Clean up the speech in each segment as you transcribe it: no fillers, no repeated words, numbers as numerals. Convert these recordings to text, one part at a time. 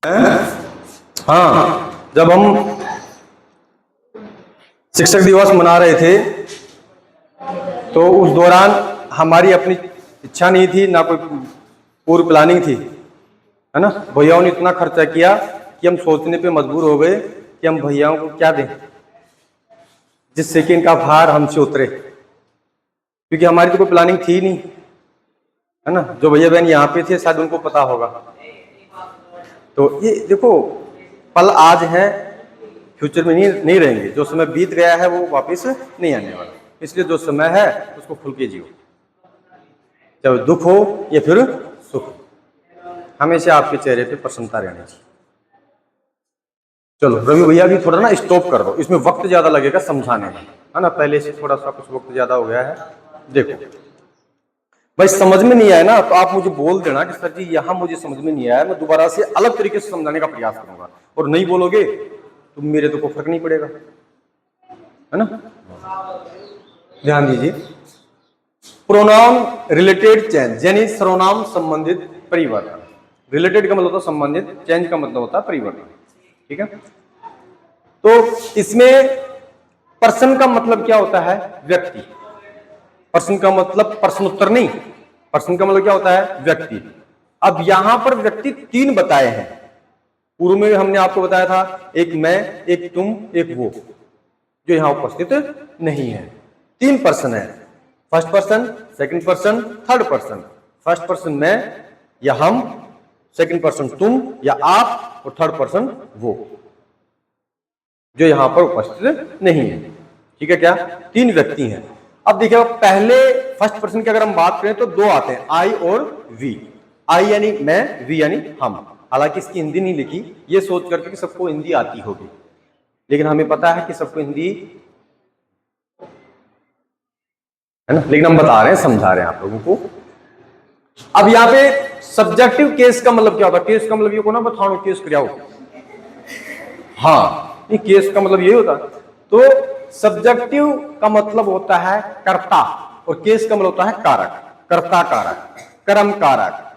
हाँ, जब हम शिक्षक दिवस मना रहे थे तो उस दौरान हमारी अपनी इच्छा नहीं थी, ना कोई पूर्व प्लानिंग थी, है ना। भैयाओं ने इतना खर्चा किया कि हम सोचने पे मजबूर हो गए कि हम भैयाओं को क्या दें जिससे कि इनका भार हमसे उतरे, क्योंकि हमारी तो कोई प्लानिंग थी नहीं, है ना। जो भैया बहन यहाँ पे थे शायद उनको पता होगा। तो ये देखो, पल आज है, फ्यूचर में नहीं रहेंगे। जो समय बीत गया है वो वापस नहीं आने वाला, इसलिए जो समय है उसको खुल के जियो, चाहे दुख हो या फिर सुख, हमेशा आपके चेहरे पे प्रसन्नता रहनी चाहिए। चलो रवि भैया भी थोड़ा ना स्टॉप कर दो, इसमें वक्त ज्यादा लगेगा समझाने में, है ना। पहले से थोड़ा सा कुछ वक्त ज्यादा हो गया है। देखो भाई, समझ में नहीं आया ना तो आप मुझे बोल देना कि सर जी यहाँ मुझे समझ में नहीं आया, मैं दोबारा से अलग तरीके से समझाने का प्रयास करूंगा। और नहीं बोलोगे तो मेरे तो कोई फर्क नहीं पड़ेगा, है ना। ध्यान दीजिए, प्रोनाउन रिलेटेड चेंज यानी सर्वनाम संबंधित परिवर्तन। रिलेटेड का मतलब होता है संबंधित, चेंज का मतलब होता है परिवर्तन, ठीक है। तो इसमें पर्सन का मतलब क्या होता है? व्यक्ति। पर्सन का मतलब प्रश्नोत्तर नहीं, पर्सन का मतलब क्या होता है? व्यक्ति। अब यहां पर व्यक्ति तीन बताए हैं, पूर्व में हमने आपको बताया था, एक मैं, एक तुम, एक वो, जो यहां उपस्थित नहीं है। तीन पर्सन है, first person, second person, third person. First person मैं या हम, सेकंड पर्सन तुम या आप, और थर्ड पर्सन वो, जो यहां पर उपस्थित नहीं है, ठीक है। क्या? तीन व्यक्ति हैं। अब देखिए, पहले फर्स्ट पर्सन की अगर हम बात करें तो दो आते हैं, आई और वी। आई यानी मैं, वी यानी हम। हालांकि इसकी हिंदी नहीं लिखी, ये सोच करके कि सबको हिंदी आती होगी, लेकिन हमें पता है कि सबको हिंदी, है ना, लेकिन हम बता रहे हैं, समझा रहे हैं आप लोगों को। अब यहां पे सब्जेक्टिव केस का मतलब क्या होता है? केस का मतलब ये को ना बताओ, केस क्रिया हो, हाँ, ये केस का मतलब यही होता है। तो सब्जेक्टिव का मतलब होता है कर्ता, और केस का मतलब होता है कारक। कर्ता कारक, कर्म कारक,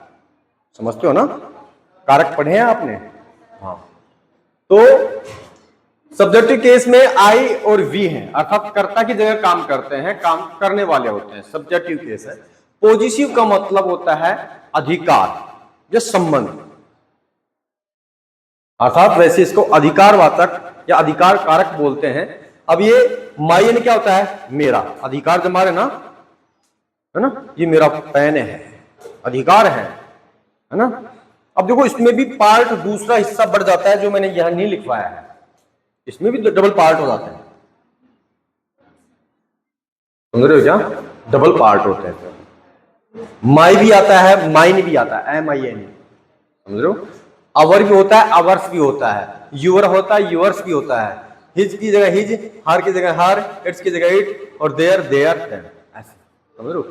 समझते हो ना? कारक पढ़े हैं आपने? हाँ। तो सब्जेक्टिव केस में आई और वी हैं, अर्थात कर्ता की जगह काम करते हैं, काम करने वाले होते हैं, सब्जेक्टिव केस है। पॉजिटिव का मतलब होता है अधिकार या संबंध, अर्थात वैसे इसको अधिकारवाचक या अधिकार कारक बोलते हैं। अब ये माई यानी क्या होता है? मेरा अधिकार, जमा रहे ना, है ना, ये मेरा पैन है, अधिकार है ना। अब देखो, इसमें भी पार्ट दूसरा हिस्सा बढ़ जाता है जो मैंने यहां नहीं लिखवाया है, इसमें भी डबल पार्ट हो जाते हैं, समझ रहे हो क्या? डबल पार्ट होते हैं। माई भी आता है, माइन भी आता है, एम आई एन, समझ रहे हो? अवर भी होता है, अवर्स भी होता है, यूअर होता है, यूअर्स भी होता है, हिज की जगह हिज, हार की जगह हार, इट्स की जगह इट, और देयर देयर, ऐसे, समझ रहे हो?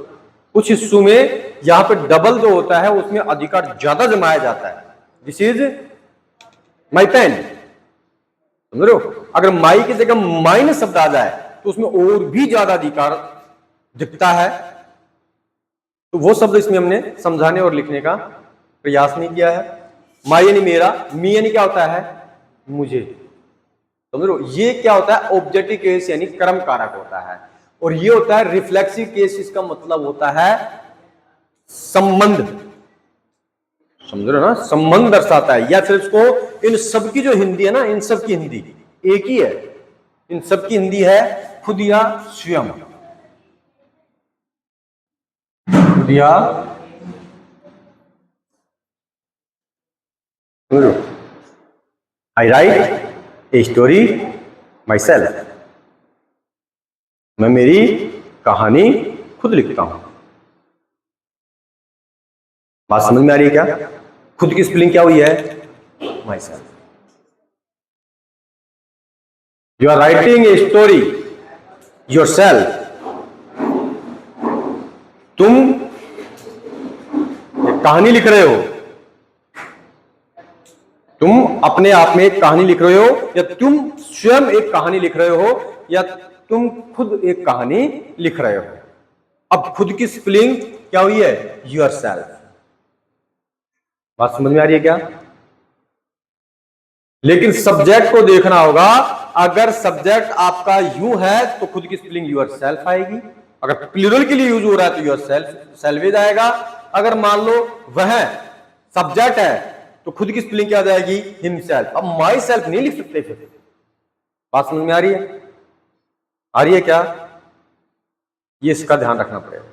कुछ हिस्सों में यहां पे डबल जो होता है उसमें अधिकार ज्यादा जमाया जाता है। दिस इज माई पेन, समझ रहे हो? अगर माई की जगह माइन शब्द आ जाए तो उसमें और भी ज्यादा अधिकार दिखता है। तो वो शब्द इसमें हमने समझाने और लिखने का प्रयास नहीं किया है। माई यानी मेरा, मी यानी क्या होता है? मुझे, समझ लो। ये क्या होता है? ऑब्जेक्टिव केस यानी कर्म कारक होता है। और ये होता है रिफ्लेक्सिव केस, इसका मतलब होता है संबंध, समझ रहे हो ना? संबंध दर्शाता है। या फिर इसको, इन सबकी जो हिंदी है ना, इन सबकी हिंदी एक ही है, इन सबकी हिंदी है खुद या स्वयं, खुद या, I write a story myself, मैं मेरी कहानी खुद लिखता हूं। बात समझ में आ रही है क्या? खुद की स्पेलिंग क्या हुई है? Myself. You are writing a story yourself, तुम एक कहानी लिख रहे हो, तुम अपने आप में एक कहानी लिख रहे हो, या तुम स्वयं एक कहानी लिख रहे हो, या तुम खुद एक कहानी लिख रहे हो। अब खुद की स्पेलिंग क्या हुई है? Your self. बात समझ में आ रही है क्या? लेकिन सब्जेक्ट को देखना होगा। अगर सब्जेक्ट आपका यू है तो खुद की स्पेलिंग यूर सेल्फ आएगी। अगर प्लूरल के लिए यूज हो रहा है तो यूर सेल्फ सेल्वेज आएगा। अगर मान लो वह सब्जेक्ट है तो खुद की स्पेलिंग क्या आ जाएगी, हिमसेल्फ। अब माई सेल्फ नहीं लिख सकते। फिर बात समझ में आ रही है? आ रही है क्या? ये इसका ध्यान रखना पड़ेगा।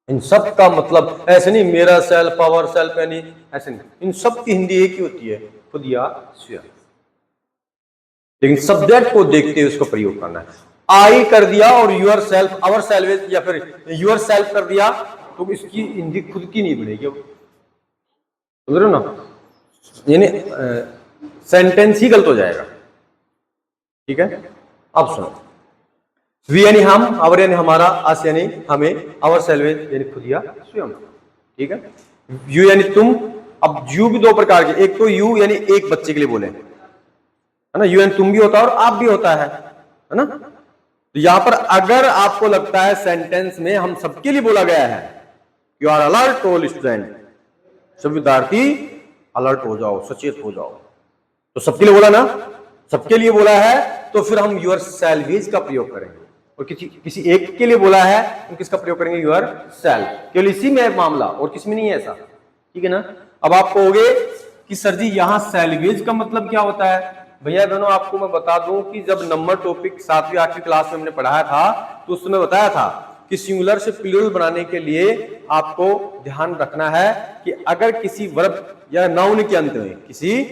इन सब का मतलब ऐसे नहीं मेरा सेल्फ, आवर सेल्फ, यानी ऐसे नहीं। इन सब की हिंदी एक ही होती है, खुद या स्वयं। लेकिन सब्जेक्ट को देखते हुए उसको प्रयोग करना है। आई कर दिया और यूर सेल्फ, आवर सेल्फ या फिर यूर सेल्फ कर दिया तो इसकी हिंदी खुद की नहीं बनेगी। समझ रहे हो ना? यानी सेंटेंस ही गलत हो जाएगा। ठीक है, अब सुनो। वी यानी हम, आवर यानी हमारा, अस यानी हमें, आवर सेल्फ यानी खुद या स्वयं। ठीक है, यू यानी तुम। अब यू भी दो प्रकार के, एक तो यू यानी एक बच्चे के लिए बोले, है ना, यू यानी तुम भी होता है और आप भी होता है ना। तो यहां पर अगर आपको लगता है सेंटेंस में हम सबके लिए बोला गया है, you are alert all student, सब विद्यार्थी अलर्ट हो जाओ, सचेत हो जाओ, तो सबके लिए बोला ना, सबके लिए बोला है, तो फिर हम यूर सेल्वेज का प्रयोग करेंगे। और किसी एक के लिए बोला है तो किसका प्रयोग करेंगे, यूर सेल्फ। केवल इसी में है मामला, और किसी में नहीं है ऐसा। ठीक है ना? अब आप कहोगे कि सर जी यहां सेल्वेज का मतलब क्या होता है? भैया बहनों, आपको मैं बता दूं कि जब नंबर टॉपिक 7वीं 8वीं क्लास में हमने पढ़ाया था तो उसमें बताया था कि सिंगुलर से प्लूरल बनाने के लिए आपको ध्यान रखना है कि अगर किसी वर्ब या नाउन के अंत में, किसी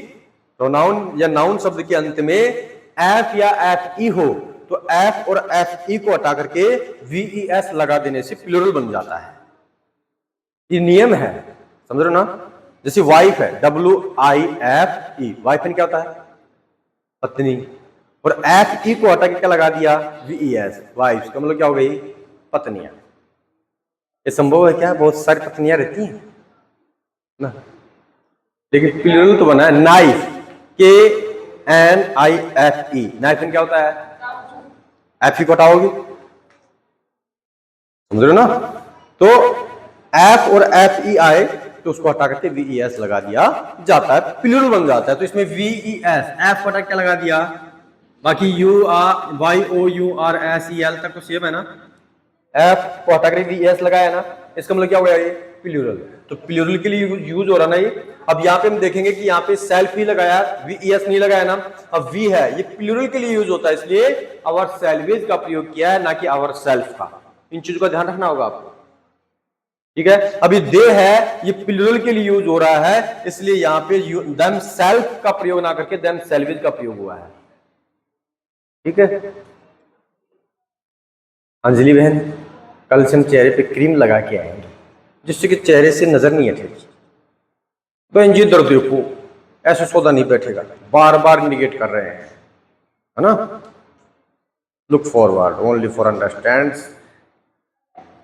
प्रोनाउन या नाउन शब्द के अंत में एफ या एफ ई हो तो एफ और एफ ई को हटा करके वीईएस लगा देने से प्लूरल बन जाता है। ये नियम है, समझ रहे हो ना? जैसे वाइफ है, WIFE, वाइफ क्या होता है, पत्नी, और एफ ई को हटा के क्या लगा दिया, वीईएस, वाइफ का मतलब क्या हो गई, पत्नियां। ये संभव है क्या? बहुत सारी पत्नियां रहती हैं ना, लेकिन प्लूरल तो बना है नाइफ, KNIFE, नाइफ क्या होता है, एफ ई को हटाओगी, समझ रहे हो ना? तो एफ और एफ ई आए तो उसको हटा करके वीईएस लगा दिया जाता है, प्लूरल बन जाता है। तो इसमें वीईएस, एफ को हटा के लगा दिया, बाकी YOURSEL तक तो सेम है ना, एफ को हटा कर वीएस लगाया ना, इसका मतलब क्या हो गया, ये प्लूरल। तो प्लूरल के लिए यूज हो रहा ना ये। अब यहाँ पे हम देखेंगे कि यहाँ पे सेल्फ ही लगाया, वीएस नहीं लगाया ना, अब वी है, ये प्लूरल के लिए यूज होता है, इसलिए आवर सेल्वेज का प्रयोग किया है, ना कि आवर सेल्फ का। इन चीजों का ध्यान रखना होगा आपको। ठीक है, अभी दे है, ये प्लूरल के लिए यूज हो रहा है, इसलिए यहाँ पे देम सेल्फ का प्रयोग ना करके देम सेल्वेज का प्रयोग हुआ है। ठीक है, अंजलि बहन कल से हम चेहरे पे क्रीम लगा के आएंगे जिससे कि चेहरे से नजर नहीं हटेगी। बहन जी दर्द देखो, ऐसा सौदा नहीं बैठेगा, बार बार इंडिकेट कर रहे हैं, है ना। Look forward only for understand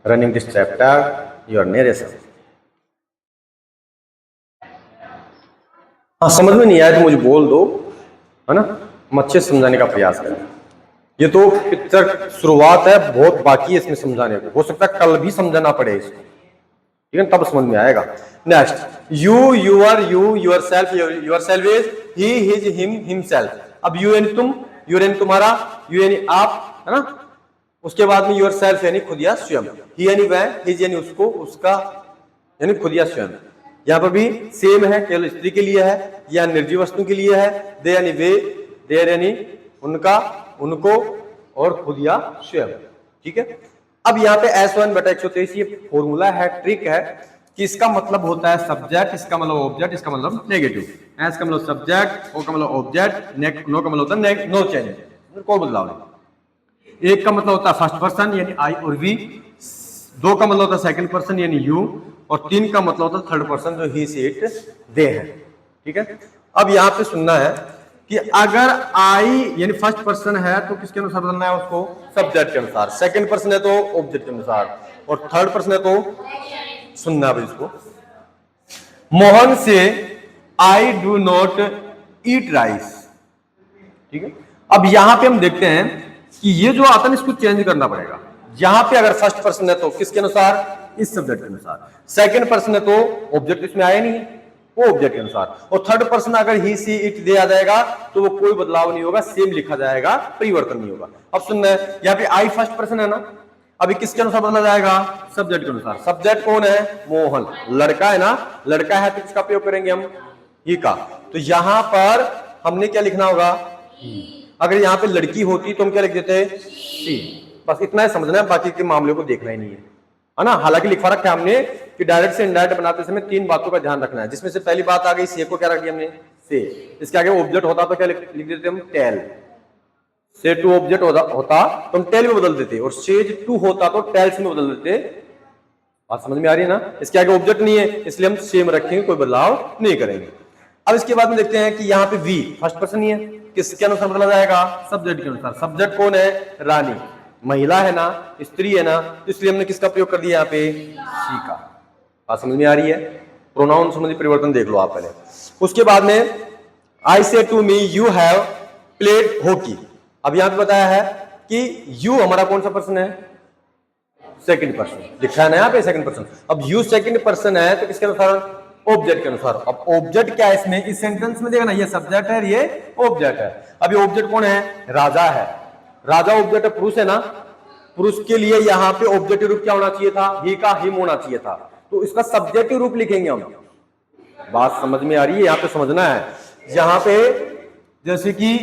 running this chapter your narration. हाँ, समझ में नहीं आया तो मुझे बोल दो, है ना, हम अच्छे से समझाने का प्रयास करें। ये तो पिक्चर शुरुआत है, बहुत बाकी है इसमें समझाने को, हो सकता है कल भी समझाना पड़े इसको, ठीक है, तब समझ में आएगा। Next, you, your, yourself, yourselves, he, his, him, himself. अब यू यानी तुम, यूर यानी तुम्हारा, यू यानी आप, है ना। उसके बाद में यूर सेल्फ यानी खुद या स्वयं, ही यानी वह, हिज यानी उसको, उसका यानी खुद या स्वयं। यहाँ पर भी सेम है, केवल स्त्री के लिए है या निर्जीव वस्तु के लिए है। दे यानी वे, देर यानी उनका, उनको, और खुद या स्वयं। ठीक है, अब यहाँ पे S1/123 ये फॉर्मूला है, ट्रिक है कि इसका मतलब होता है सब्जेक्ट, इसका मतलब ऑब्जेक्ट, इसका मतलब नेगेटिव। एस का मतलब सब्जेक्ट, ओ का मतलब ऑब्जेक्ट, नो का मतलब होता है नो चेंज, कोई बदलाव नहीं। एक का मतलब होता है फर्स्ट पर्सन यानी आई और वी, दो का मतलब होता है सेकंड पर्सन यानी यू, और तीन का मतलब होता है थर्ड पर्सन जो ही, सी, इट, दे है। ठीक है, अब यहाँ पे सुनना है कि अगर आई यानी फर्स्ट पर्सन है तो किसके अनुसार बदलना है उसको, सब्जेक्ट के अनुसार। सेकंड पर्सन है तो ऑब्जेक्ट के अनुसार, और थर्ड पर्सन है तो सुनना है इसको। मोहन से I do not eat rice. ठीक है, अब यहां पे हम देखते हैं कि ये जो आता है इसको चेंज करना पड़ेगा। यहां पे अगर फर्स्ट पर्सन है तो किसके अनुसार, इस सब्जेक्ट के अनुसार। सेकंड पर्सन है तो ऑब्जेक्ट इसमें आया नहीं है, वो ऑब्जेक्ट के अनुसार। और थर्ड पर्सन अगर ही सी इट दिया जाएगा तो वो कोई बदलाव नहीं होगा, सेम लिखा जाएगा, परिवर्तन नहीं होगा। अब सुनना है, यहाँ पे आई फर्स्ट पर्सन है ना, अभी किसके अनुसार बदला जाएगा? सब्जेक्ट के अनुसार। सब्जेक्ट कौन है? मोहन, लड़का है ना, लड़का है तो किसका प्रयोग करेंगे हम? ही का। तो यहां पर हमने क्या लिखना होगा? अगर यहाँ पे लड़की होती तो हम क्या लिख देते? सी। बस इतना ही समझना है, बाकी के मामले को देखना ही नहीं है ना। हालांकि लिखवा रखा है हमने कि डायरेक्ट से इनडायरेक्ट बनाते समय 3 बातों का ध्यान रखना है, जिसमें से पहली बात आ गई से को क्या रख दिया हमने? से। इसके आगे ऑब्जेक्ट होता तो क्या लिख देते हम? टेल। से टू ऑब्जेक्ट होता तो हम टेल में बदल देते, और सेज टू होता तो टेल्स में बदल देते। बात समझ में आ रही है ना? इसके आगे ऑब्जेक्ट नहीं है इसलिए हम सेम रखेंगे, कोई बदलाव नहीं करेंगे। अब इसके बाद में देखते हैं कि यहाँ पे वी फर्स्ट पर्सन ही है, किसके अनुसार बदला जाएगा? सब्जेक्ट के अनुसार। सब्जेक्ट कौन है? रानी, महिला है ना, स्त्री है ना, इसलिए हमने किसका प्रयोग कर दिया यहाँ पे? शी का। बात समझ में आ रही है? प्रोनाउन संबंधी परिवर्तन देख लो आप पहले। उसके बाद में आई से to me you have played hockey. अब यहां पे बताया है कि यू हमारा कौन सा पर्सन है? सेकंड पर्सन लिखा है ना यहाँ पे, सेकंड पर्सन। अब यू सेकंड पर्सन है तो किसके अनुसार? ऑब्जेक्ट के अनुसार। अब ऑब्जेक्ट क्या है इसमें? इस सेंटेंस में देखना, ये सब्जेक्ट है, ये ऑब्जेक्ट है। अभी ऑब्जेक्ट कौन है? राजा है। राजा ऑब्जेक्ट है, पुरुष है ना, पुरुष के लिए यहाँ पे ऑब्जेक्टिव रूप क्या होना चाहिए था? ही का हिम होना चाहिए था, तो इसका सब्जेक्टिव रूप लिखेंगे हम। बात समझ में आ रही है? यहाँ पे समझना है, यहाँ पे जैसे कि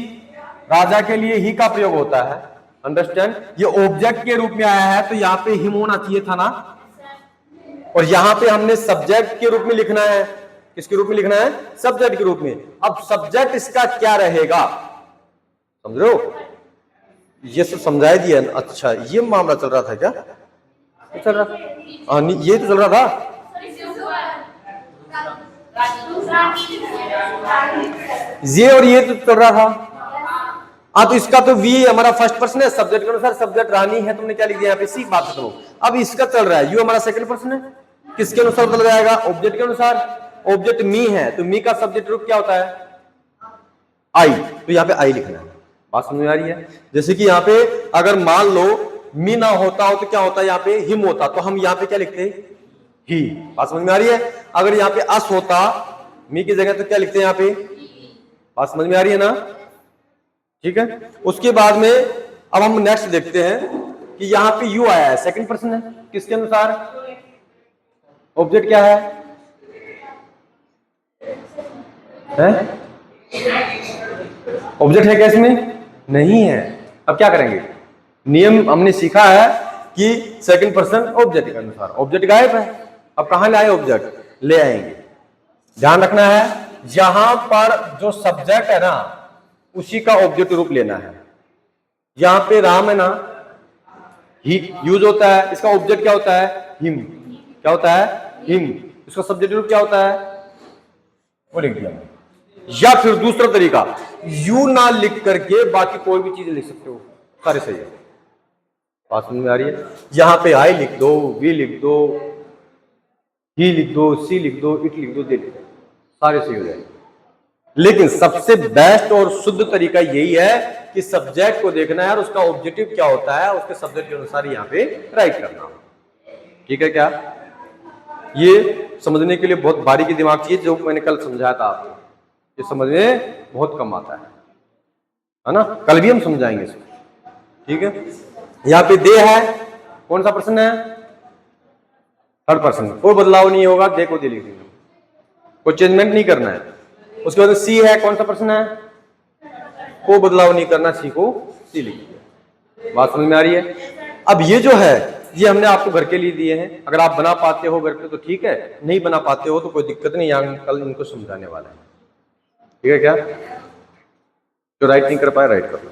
राजा के लिए ही का प्रयोग होता है, अंडरस्टैंड? ये ऑब्जेक्ट के रूप में आया है तो यहाँ पे हिम होना चाहिए था ना, और यहाँ पे हमने सब्जेक्ट के रूप में लिखना है। किसके रूप में लिखना है? सब्जेक्ट के रूप में। अब सब्जेक्ट इसका क्या रहेगा? समझ रहे हो? ये सब समझा दिया। अच्छा, ये मामला चल रहा था क्या? चल रहा था, ये तो चल रहा था। ये और ये तो चल रहा था। तो इसका तो वी हमारा फर्स्ट पर्सन है, सब्जेक्ट के अनुसार सब्जेक्ट रानी है, तुमने क्या लिख दिया यहाँ पे? सी। बात करो। अब इसका चल रहा है, यू हमारा सेकंड पर्सन है, किसके अनुसार बदल जाएगा? ऑब्जेक्ट के अनुसार। ऑब्जेक्ट मी है तो मी का सब्जेक्ट रूप क्या होता है? आई, तो यहाँ पे आई लिखना है। बात समझ में आ रही है? जैसे कि यहाँ पे अगर मान लो मी ना होता हो तो क्या होता है? यहाँ पे हिम होता, तो हम यहाँ पे क्या लिखते? ही। बात समझ में आ रही है? अगर यहाँ पे अस होता मी की जगह तो क्या लिखते हैं यहाँ पे? बात समझ में आ रही है ना? ठीक है। उसके बाद में अब हम नेक्स्ट देखते हैं कि यहाँ पे यू आया है, सेकंड पर्सन है, किसके अनुसार? ऑब्जेक्ट क्या है? ऑब्जेक्ट है क्या इसमें? नहीं है। अब क्या करेंगे? नियम हमने सीखा है कि सेकंड पर्सन ऑब्जेक्ट के अनुसार। ऑब्जेक्ट गायब है, अब कहां ले आए? ऑब्जेक्ट ले आएंगे। ध्यान रखना है, यहां पर जो सब्जेक्ट है ना उसी का ऑब्जेक्ट रूप लेना है। यहां पे राम है ना, ही यूज होता है, इसका ऑब्जेक्ट क्या होता है? हिम। क्या होता है? हिम। इसका सब्जेक्ट रूप क्या होता है? वो लिख दिया। या फिर दूसरा तरीका, यू ना लिख करके बाकी कोई भी चीज लिख सकते हो, सारे सही है। बात समझ में आ रही है? यहां पे आई लिख दो, वी लिख दो, ही लिख दो, सी लिख दो, इट लिख दो, दे लिख दो, सारे सही हो जाएंगे। लेकिन सबसे बेस्ट और शुद्ध तरीका यही है कि सब्जेक्ट को देखना है और उसका ऑब्जेक्टिव क्या होता है, उसके सब्जेक्ट के अनुसार यहाँ पे राइट करना। ठीक है क्या? ये समझने के लिए बहुत बारीकी दिमाग चाहिए, जो मैंने कल समझाया था आपको। ये समझ में बहुत कम आता है ना? कल भी हम समझाएंगे इसको। ठीक है। यहाँ पे दे है, कौन सा पर्सन है? Third person. कोई बदलाव नहीं होगा, दे को दे लिख देंगे, कोई चेंजमेंट नहीं करना है। उसके बाद सी है, कौन सा पर्सन है? कोई बदलाव नहीं करना, सी को सी लिख दिया। बात समझ में आ रही है? अब ये जो है ये हमने आपको घर के लिए दिए हैं, अगर आप बना पाते हो घर पे तो ठीक है, नहीं बना पाते हो तो कोई दिक्कत नहीं, यहाँ कल इनको समझाने वाला है। ठीक है क्या? जो राइट नहीं कर पाए राइट कर लो।